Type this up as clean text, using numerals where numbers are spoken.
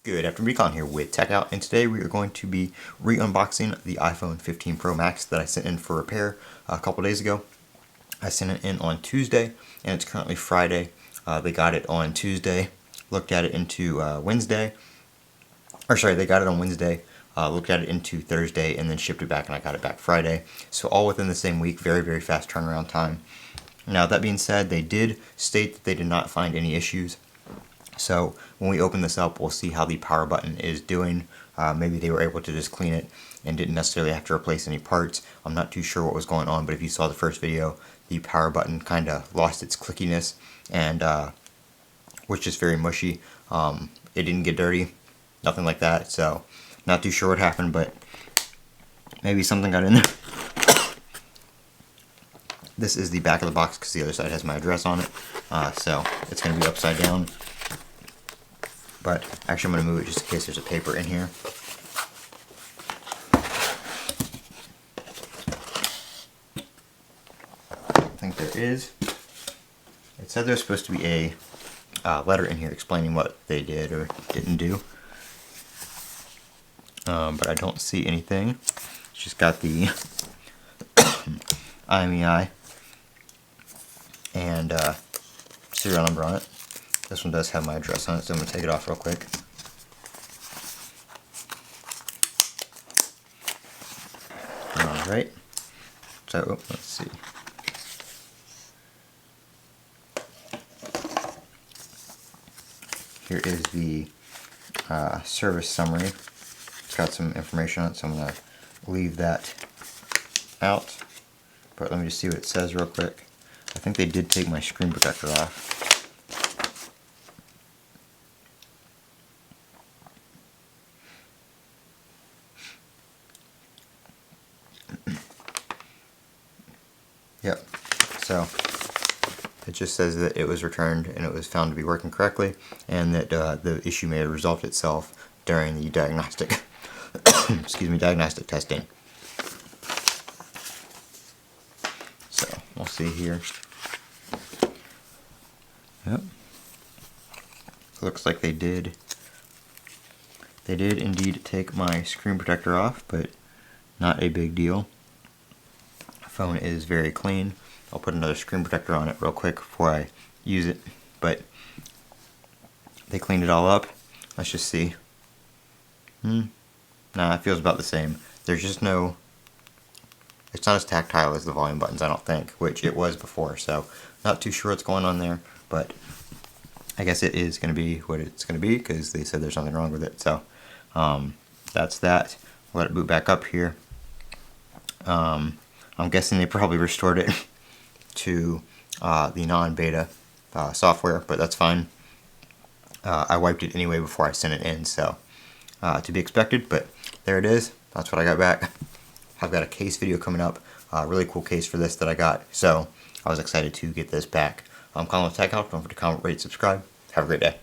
Good afternoon, Recon here with Techout, and today we are going to be re-unboxing the iPhone 15 Pro Max that I sent in for repair a couple days ago. I sent it in on Tuesday, and it's currently Friday. They got it on Tuesday, looked at it into Wednesday, or sorry, they got it on Wednesday, looked at it into Thursday, and then shipped it back, and I got it back Friday. So all within the same week, very, very fast turnaround time. Now, that being said, they did state that they did not find any issues. So when we open this up, we'll see how the power button is doing. Maybe they were able to just clean it and didn't necessarily have to replace any parts. I'm not too sure what was going on, but if you saw the first video, the power button kind of lost its clickiness and was just very mushy. It didn't get dirty, nothing like that. So not too sure what happened, but maybe something got in there. This is the back of the box because the other side has my address on it. So it's going to be upside down. But actually I'm going to move it just in case there's a paper in here. I think there is. It said there's supposed to be a letter in here explaining what they did or didn't do. But I don't see anything. It's just got the IMEI and serial number on it. This one does have my address on it, so I'm going to take it off real quick. Alright, so let's see. Here is the service summary. It's got some information on it, so I'm going to leave that out. But let me just see what it says real quick. I think they did take my screen protector off. Yep, so it just says that it was returned and it was found to be working correctly, and that the issue may have resolved itself during the diagnostic diagnostic testing. So we'll see here. Yep, looks like they did indeed take my screen protector off, but not a big deal. Phone is very clean. I'll put another screen protector on it real quick before I use it, but they cleaned it all up. Let's just see. Nah, it feels about the same. There's just no, it's not as tactile as the volume buttons, I don't think, which it was before, so not too sure what's going on there, but I guess it is going to be what it's going to be because they said there's nothing wrong with it. So that's that. Let it boot back up here. I'm guessing they probably restored it to the non-beta software, but that's fine. I wiped it anyway before I sent it in, so to be expected, but there it is. That's what I got back. I've got a case video coming up, a really cool case for this that I got, so I was excited to get this back. I'm Colin with Techout. Don't forget to comment, rate, subscribe. Have a great day.